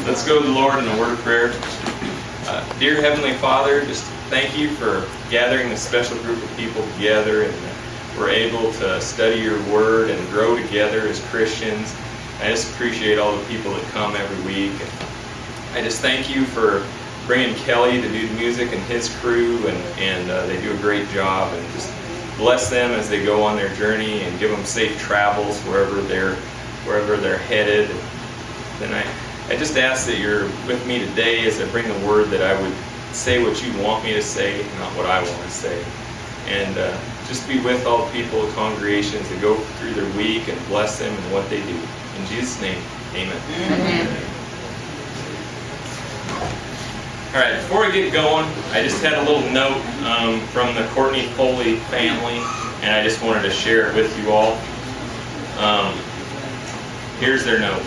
Let's go to the Lord in a word of prayer. Dear Heavenly Father, just thank you for gathering this special group of people together, and we're able to study your word and grow together as Christians. I just appreciate all the people that come every week. And I just thank you for bringing Kelly to do the music and his crew, and they do a great job, and just bless them as they go on their journey and give them safe travels wherever they're headed. And I just ask that you're with me today as I bring the word, that I would say what you want me to say, not what I want to say. And just be with all the people, the congregations that go through their week, and bless them in what they do. In Jesus' name, amen. Amen. All right, before we get going, I just had a little note from the Courtney Foley family, and I just wanted to share it with you all. Here's their note.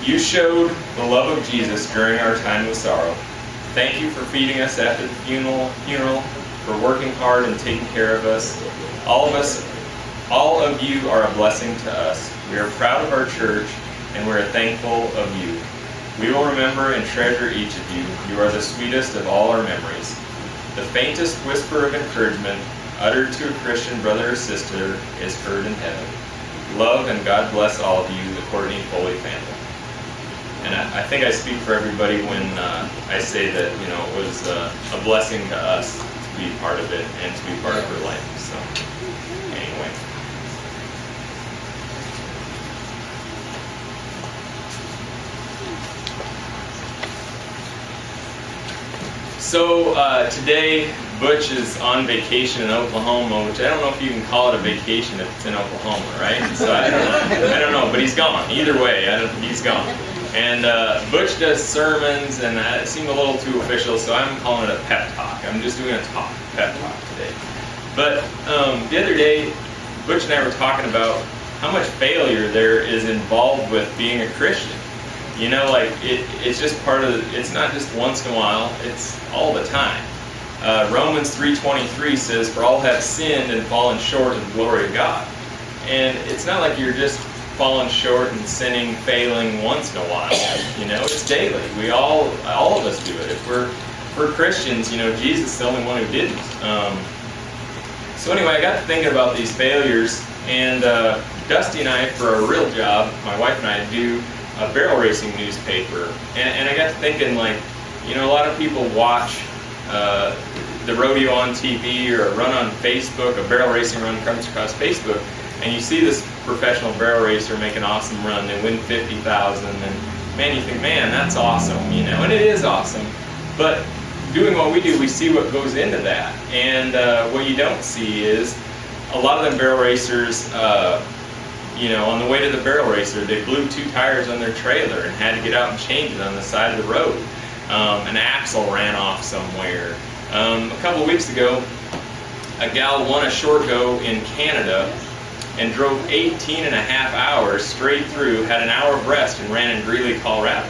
You showed the love of Jesus during our time of sorrow. Thank you for feeding us after the funeral, for working hard and taking care of us. All of you are a blessing to us. We are proud of our church, and we are thankful of you. We will remember and treasure each of you. You are the sweetest of all our memories. The faintest whisper of encouragement uttered to a Christian brother or sister is heard in heaven. Love and God bless all of you, the Courtney Foley family. And I think I speak for everybody when I say that, you know, it was a blessing to us to be part of it and to be part of her life. So, anyway. So today, Butch is on vacation in Oklahoma, which I don't know if you can call it a vacation if it's in Oklahoma, right? So I don't know, but he's gone. Either way, he's gone. And Butch does sermons, and it seemed a little too official, so I'm calling it a pep talk. I'm just doing a pep talk today. But the other day, Butch and I were talking about how much failure there is involved with being a Christian. You know, like, it's just part of it's not just once in a while, it's all the time. Romans 3:23 says, "For all have sinned and fallen short of the glory of God." And it's not like you're just falling short and sinning, failing once in a while. You know, it's daily. We all of us do it. If we're Christians, you know, Jesus is the only one who didn't. So anyway, I got to thinking about these failures, and Dusty and I, for our real job, my wife and I, do a barrel racing newspaper. And I got to thinking, like, you know, a lot of people watch the rodeo on TV or a run on Facebook, a barrel racing run comes across Facebook, and you see this professional barrel racer make an awesome run, they win $50,000, and man, you think, man, that's awesome, you know, and it is awesome. But doing what we do, we see what goes into that, and what you don't see is a lot of them barrel racers, you know, on the way to the barrel racer, they blew 2 tires on their trailer and had to get out and change it on the side of the road. An axle ran off somewhere. A couple of weeks ago, a gal won a short go in Canada and drove 18 and a half hours straight through, had an hour of rest, and ran in Greeley, Colorado.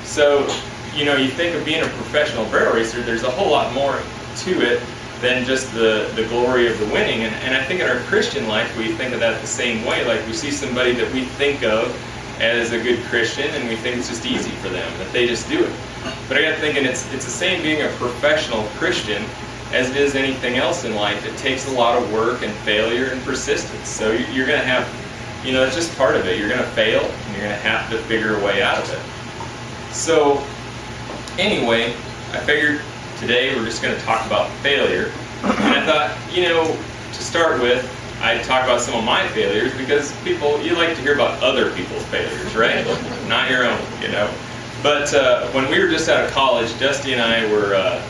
So, you know, you think of being a professional barrel racer, there's a whole lot more to it than just the glory of the winning. And I think in our Christian life, we think of that the same way. Like, we see somebody that we think of as a good Christian, and we think it's just easy for them, that they just do it. But I got thinking, it's the same being a professional Christian as it is anything else in life. It takes a lot of work and failure and persistence. So you're going to have, you know, it's just part of it. You're going to fail, and you're going to have to figure a way out of it. So anyway, I figured today we're just going to talk about failure. And I thought, you know, to start with, I'd talk about some of my failures, because people, you like to hear about other people's failures, right? Not your own, you know. But when we were just out of college, Dusty and I were,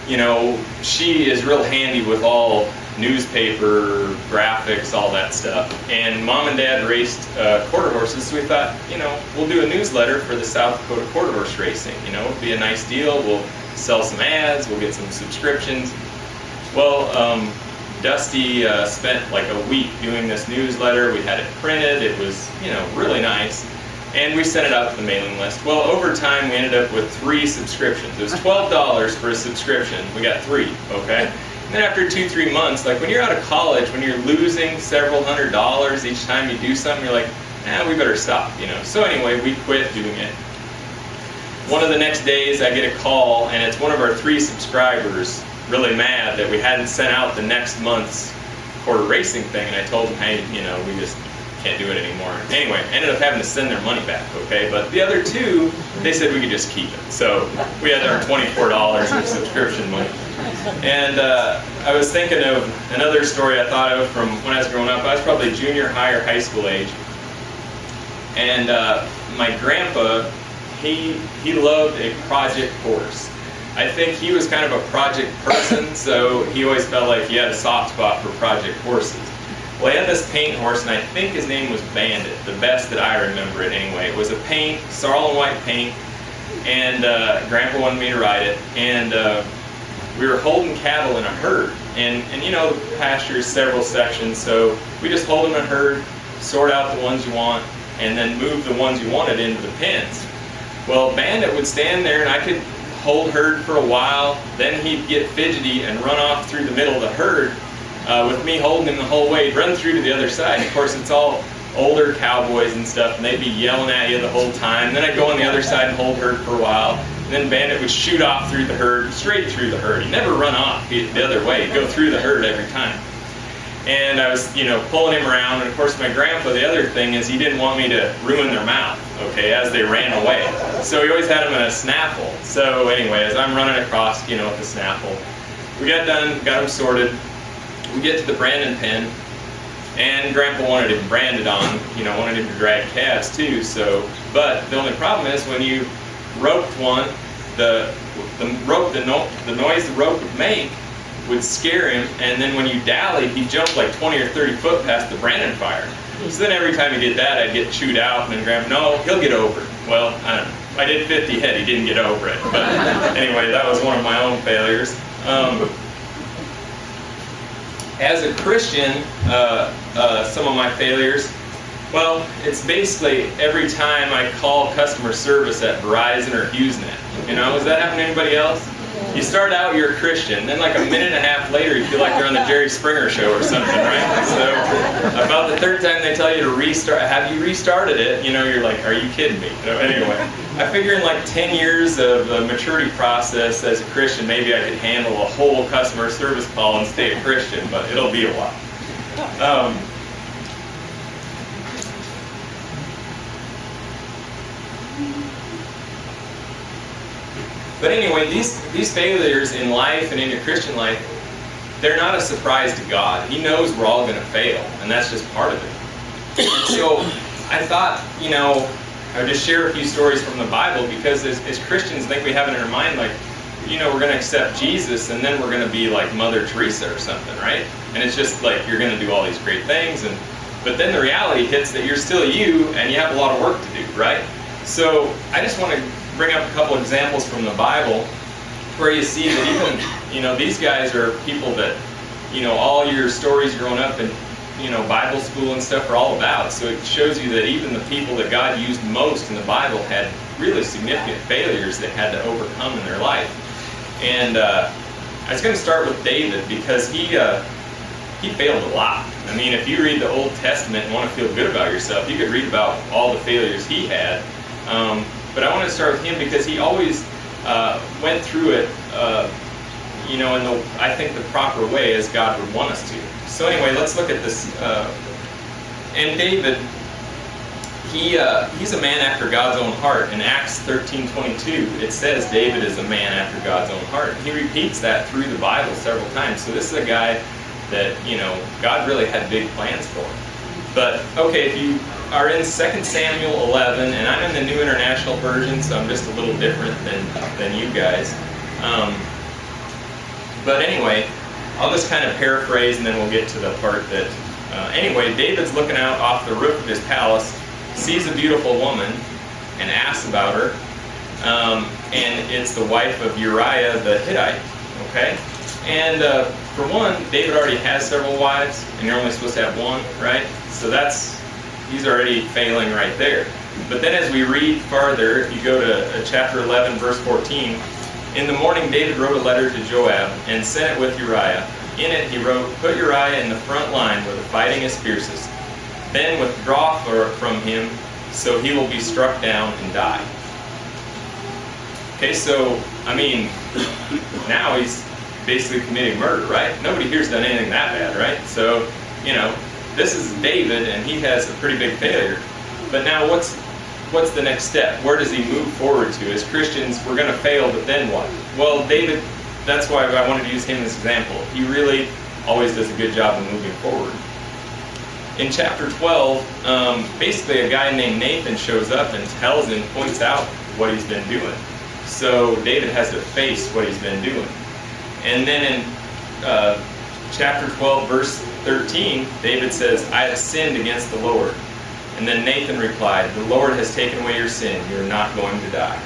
you know, she is real handy with all newspaper, graphics, all that stuff. And Mom and Dad raced quarter horses, so we thought, you know, we'll do a newsletter for the South Dakota quarter horse racing. You know, it'll be a nice deal. We'll sell some ads, we'll get some subscriptions. Well, Dusty spent like a week doing this newsletter. We had it printed. It was, you know, really nice. And we sent it out to the mailing list. Well, over time, we ended up with 3 subscriptions. It was $12 for a subscription. We got 3, okay? And then after 2-3 months, like when you're out of college, when you're losing several $100s each time you do something, you're like, we better stop, you know. So anyway, we quit doing it. one of the next days I get a call, and it's one of our 3 subscribers really mad that we hadn't sent out the next month's quarter racing thing, and I told them, hey, we just can't do it anymore. Anyway, I ended up having to send their money back, okay? But the other 2, they said we could just keep it. So we had our $24 in subscription money. And I was thinking of another story I thought of from when I was growing up. I was probably junior high or high school age. And my grandpa, he loved a project horse. I think he was kind of a project person, so he always felt like he had a soft spot for project horses. Well, he had this paint horse, and I think his name was Bandit, the best that I remember it anyway. It was a paint, sorrel and white paint, and Grandpa wanted me to ride it. And we were holding cattle in a herd, and the pasture is several sections, so we just hold them in a herd, sort out the ones you want, and then move the ones you wanted into the pens. Well, Bandit would stand there, and I could hold herd for a while, then he'd get fidgety and run off through the middle of the herd with me holding him the whole way. He'd run through to the other side. Of course, it's all older cowboys and stuff, and they'd be yelling at you the whole time. And then I'd go on the other side and hold herd for a while. And then Bandit would shoot off through the herd, straight through the herd. He'd never run off the other way. He'd go through the herd every time. And I was, pulling him around. And of course, my grandpa, the other thing is he didn't want me to ruin their mouth, okay, as they ran away. So he always had them in a snaffle. So anyway, as I'm running across, with the snaffle, we got done, got them sorted. We get to the branding pen, and Grandpa wanted him branded on, wanted him to drag calves too. So, but the only problem is when you roped one, the noise the rope would make would scare him, and then when you dallied, he'd jump like 20 or 30 foot past the branding fire. So then every time he did that, I'd get chewed out, and then Grandpa, no, he'll get over it. Well, I don't know. I did 50 head, he didn't get over it. But anyway, that was one of my own failures. As a Christian, some of my failures, well, it's basically every time I call customer service at Verizon or HughesNet. Has that happened to anybody else? You start out, you're a Christian, then like a minute and a half later, you feel like you're on the Jerry Springer show or something, right? So about the 3rd time they tell you to restart, have you restarted it? You're like, are you kidding me? Anyway, I figure in like 10 years of a maturity process as a Christian, maybe I could handle a whole customer service call and stay a Christian, but it'll be a while. But anyway, these failures in life and in your Christian life, they're not a surprise to God. He knows we're all going to fail, and that's just part of it. And so I thought, I would just share a few stories from the Bible, because as Christians, I think we have it in our mind, like, we're going to accept Jesus, and then we're going to be like Mother Teresa or something, right? And it's just like you're going to do all these great things, but then the reality hits that you're still you, and you have a lot of work to do, right? So I just want to bring up a couple examples from the Bible where you see that even, these guys are people that, all your stories growing up in, Bible school and stuff are all about. So it shows you that even the people that God used most in the Bible had really significant failures they had to overcome in their life. And I was going to start with David, because he failed a lot. I mean, if you read the Old Testament and want to feel good about yourself, you could read about all the failures he had. But I want to start with him because he always went through it, in I think the proper way as God would want us to. So anyway, let's look at this. And David, he's a man after God's own heart. In Acts 13:22, it says David is a man after God's own heart. He repeats that through the Bible several times. So this is a guy that, God really had big plans for him. But, okay, if you are in 2 Samuel 11, and I'm in the New International Version, so I'm just a little different than you guys. But anyway, I'll just kind of paraphrase, and then we'll get to the part that... anyway, David's looking out off the roof of his palace, sees a beautiful woman, and asks about her. And it's the wife of Uriah the Hittite, okay? And for one, David already has several wives, and you're only supposed to have one, right? So he's already failing right there. But then as we read farther, if you go to chapter 11, verse 14, in the morning David wrote a letter to Joab and sent it with Uriah. In it he wrote, put Uriah in the front line where the fighting is fiercest. Then withdraw from him, so he will be struck down and die. Okay, so, I mean, now he's basically committing murder, right? Nobody here's done anything that bad, right? So, you know, this is David, and he has a pretty big failure. But now what's the next step? Where does he move forward to? As Christians, we're going to fail, but then what? Well, David, that's why I wanted to use him as an example. He really always does a good job of moving forward. In chapter 12, basically a guy named Nathan shows up and tells him, points out what he's been doing. So David has to face what he's been doing. And then in chapter 12, verse 13, David says, I have sinned against the Lord. And then Nathan replied, the Lord has taken away your sin. You're not going to die.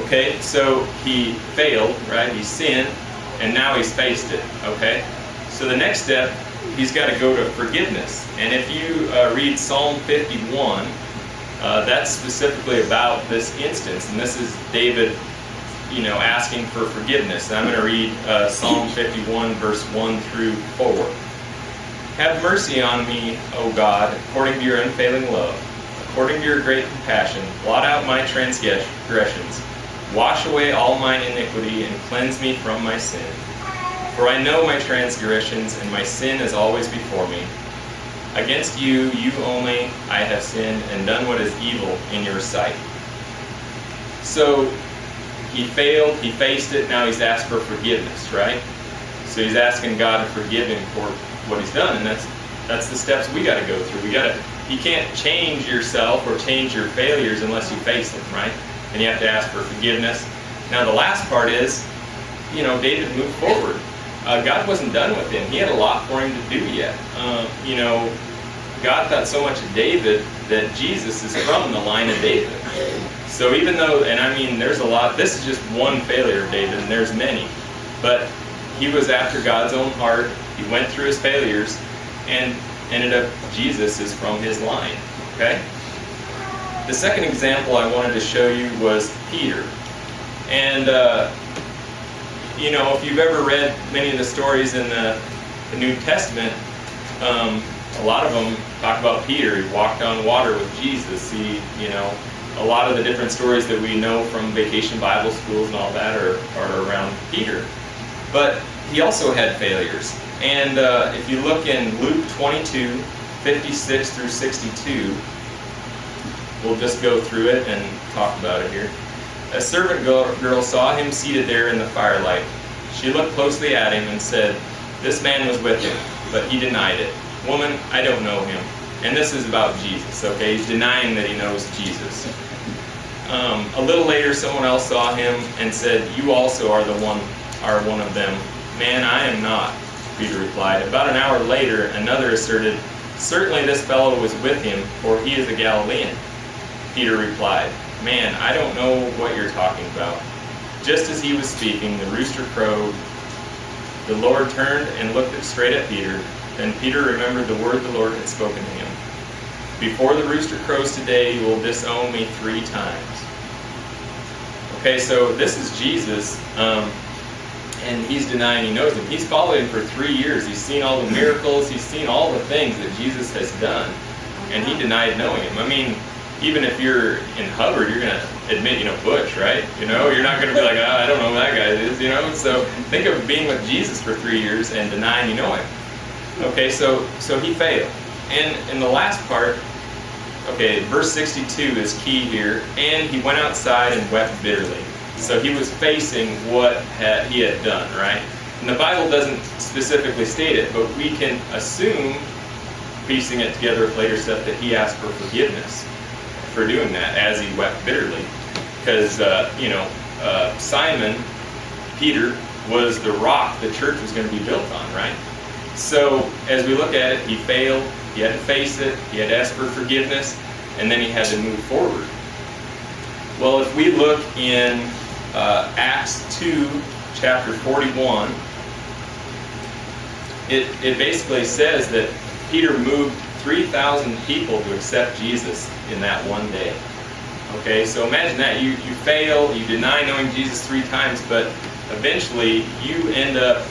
Okay, so he failed, right? He sinned, and now he's faced it, okay? So the next step, he's got to go to forgiveness. And if you read Psalm 51, that's specifically about this instance. And this is David, you know, asking for forgiveness. And I'm going to read Psalm 51, verse 1 through 4. Have mercy on me, O God, according to your unfailing love. According to your great compassion, blot out my transgressions. Wash away all my iniquity and cleanse me from my sin. For I know my transgressions, and my sin is always before me. Against you, you only, I have sinned and done what is evil in your sight. So he failed, he faced it, now he's asked for forgiveness, right? So he's asking God to forgive him for what he's done, and that's the steps we got to go through. You can't change yourself or change your failures unless you face them, right? And you have to ask for forgiveness. Now the last part is, you know, David moved forward. God wasn't done with him. He had a lot for him to do yet. You know, God thought so much of David that Jesus is from the line of David. So even though, and I mean, there's a lot, this is just one failure of David, and there's many. But he was after God's own heart. He went through his failures, and ended up, Jesus is from his line. Okay? The second example I wanted to show you was Peter. And, you know, if you've ever read many of the stories in the New Testament, a lot of them talk about Peter. He walked on water with Jesus. He, you know, a lot of the different stories that we know from vacation Bible schools and all that are around Peter. But he also had failures. And if you look in Luke 22, 56 through 62, we'll just go through it and talk about it here. A servant girl saw him seated there in the firelight. She looked closely at him and said, "This man was with him," but he denied it. "Woman, I don't know him." And this is about Jesus, okay? He's denying that he knows Jesus. A little later, someone else saw him and said, "You also are one of them." "Man, I am not," Peter replied. About an hour later, another asserted, "Certainly this fellow was with him, for he is a Galilean." Peter replied, "Man, I don't know what you're talking about." Just as he was speaking, the rooster crowed. The Lord turned and looked straight at Peter. Then Peter remembered the word the Lord had spoken to him. "Before the rooster crows today, you will disown me 3 times. Okay, so this is Jesus, and he's denying he knows him. He's followed him for 3 years. He's seen all the miracles. He's seen all the things that Jesus has done, and he denied knowing him. I mean, even if you're in Hubbard, you're going to admit, you know, Butch, right? You know, you're not going to be like, "Oh, I don't know who that guy is," you know? So think of being with Jesus for 3 years and denying you know him. Okay, so he failed. And in the last part, okay, verse 62 is key here. And he went outside and wept bitterly. So he was facing what he had done, right? And the Bible doesn't specifically state it, but we can assume, piecing it together with later stuff, that he asked for forgiveness for doing that as he wept bitterly. Because, you know, Simon, Peter, was the rock the church was going to be built on, right? So as we look at it, he failed, he had to face it, he had to ask for forgiveness, and then he had to move forward. Well, if we look in Acts 2, chapter 41, it basically says that Peter moved 3,000 people to accept Jesus in that one day. Okay, so imagine that. You fail, you deny knowing Jesus 3 times, but eventually you end up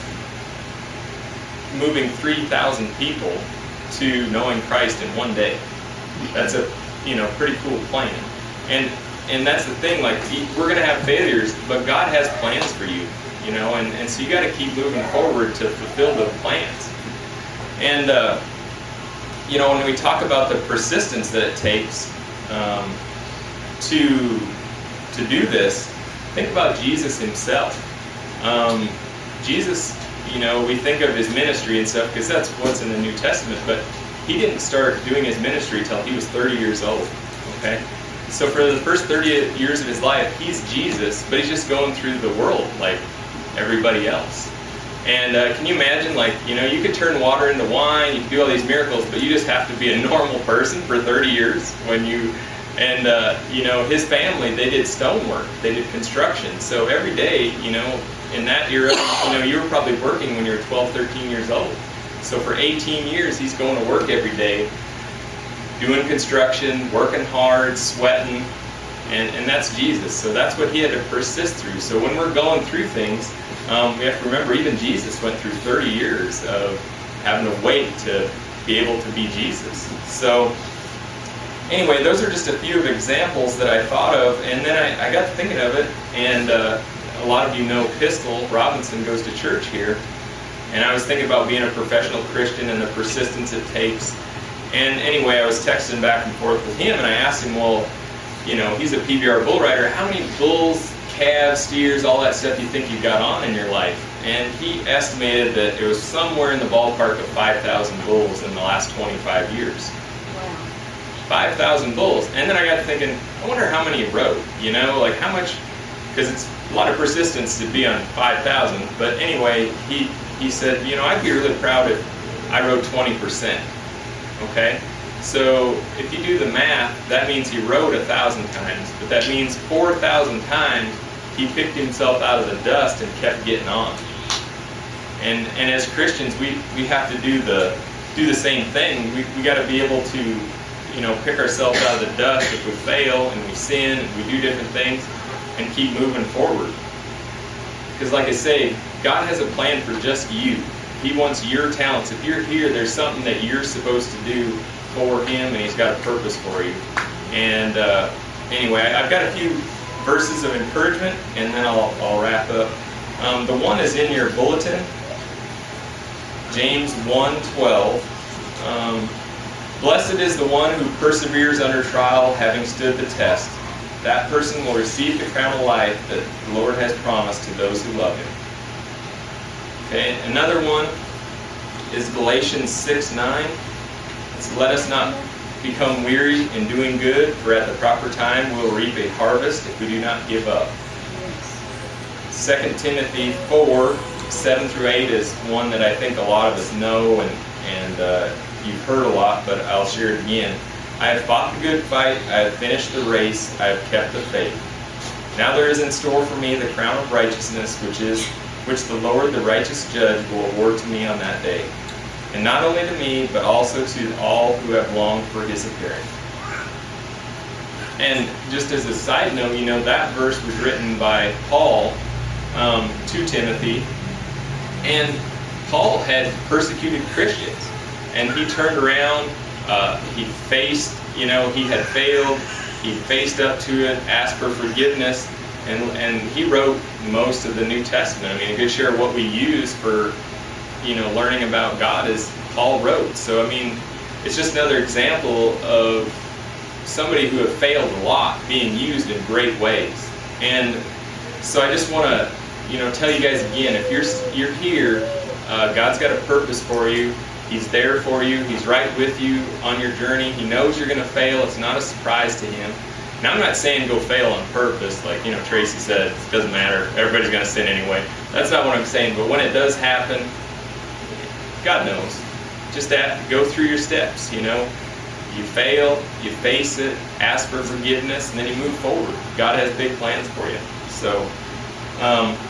moving 3,000 people to knowing Christ in one day. That's a, you know, pretty cool plan. And and that's the thing, like, we're going to have failures, but God has plans for you, you know, and so you got to keep moving forward to fulfill the plans. And, you know, when we talk about the persistence that it takes to do this, think about Jesus himself. Jesus, you know, we think of his ministry and stuff because that's what's in the New Testament, but he didn't start doing his ministry until he was 30 years old, okay? So for the first 30 years of his life, he's Jesus, but he's just going through the world like everybody else. And can you imagine, like, you know, you could turn water into wine, you could do all these miracles, but you just have to be a normal person for 30 years when you... And, you know, his family, they did stonework, they did construction. So every day, you know, in that era, you know, you were probably working when you were 12, 13 years old. So for 18 years, he's going to work every day, doing construction, working hard, sweating, and that's Jesus. So that's what he had to persist through. So when we're going through things, we have to remember even Jesus went through 30 years of having to wait to be able to be Jesus. So anyway, those are just a few of examples that I thought of, and then I got to thinking of it, and a lot of you know Pistol Robinson goes to church here, and I was thinking about being a professional Christian and the persistence it takes. And anyway, I was texting back and forth with him, and I asked him, well, you know, he's a PBR bull rider, how many bulls, calves, steers, all that stuff you think you've got on in your life? And he estimated that it was somewhere in the ballpark of 5,000 bulls in the last 25 years. 5,000 bulls. And then I got thinking, I wonder how many he rode, you know, like how much, because it's a lot of persistence to be on 5,000. But anyway, he said, you know, I'd be really proud if I rode 20%. Okay? So if you do the math, that means he rode 1,000 times, but that means 4,000 times he picked himself out of the dust and kept getting on. And as Christians, we have to do the same thing. We got to be able to, you know, pick ourselves out of the dust if we fail and we sin and we do different things and keep moving forward. Because like I say, God has a plan for just you. He wants your talents. If you're here, there's something that you're supposed to do for him, and he's got a purpose for you. And anyway, I've got a few verses of encouragement, and then I'll wrap up. The one is in your bulletin, James 1:12. Blessed is the one who perseveres under trial, having stood the test. That person will receive the crown of life that the Lord has promised to those who love him. Okay, another one is Galatians 6:9. It's, let us not become weary in doing good, for at the proper time we'll reap a harvest if we do not give up. 2 Timothy 4:7-8 is one that I think a lot of us know and you've heard a lot, but I'll share it again. I have fought the good fight, I have finished the race, I have kept the faith. Now there is in store for me the crown of righteousness, which the Lord, the righteous judge, will award to me on that day. And not only to me, but also to all who have longed for his appearing. And just as a side note, you know, that verse was written by Paul to Timothy. And Paul had persecuted Christians. And he turned around, he faced, you know, he had failed, he faced up to it, asked for forgiveness, and he wrote most of the New Testament. I mean, a good share of what we use for, you know, learning about God is Paul wrote. So, I mean, it's just another example of somebody who have failed a lot being used in great ways. And so I just want to, you know, tell you guys again, if you're here, God's got a purpose for you. He's there for you. He's right with you on your journey. He knows you're going to fail. It's not a surprise to him. Now, I'm not saying go fail on purpose. Like, you know, Tracy said, it doesn't matter. Everybody's going to sin anyway. That's not what I'm saying. But when it does happen, God knows. Just go through your steps, you know. You fail, you face it, ask for forgiveness, and then you move forward. God has big plans for you. So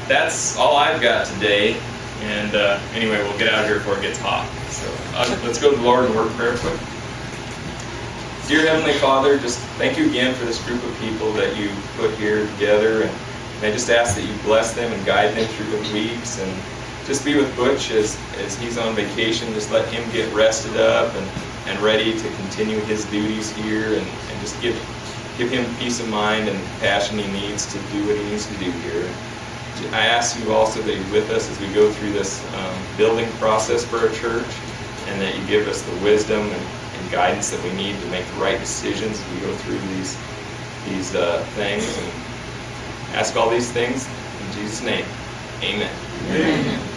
that's all I've got today. And anyway, we'll get out of here before it gets hot. So let's go to the Lord and work prayer quick. Dear Heavenly Father, just thank you again for this group of people that you put here together. And I just ask that you bless them and guide them through the weeks. And just be with Butch as he's on vacation. Just let him get rested up and ready to continue his duties here. And just give give him peace of mind and passion he needs to do what he needs to do here. I ask you also that you're with us as we go through this building process for our church, and that you give us the wisdom and guidance that we need to make the right decisions as we go through these things. And ask all these things in Jesus' name. Amen. Amen.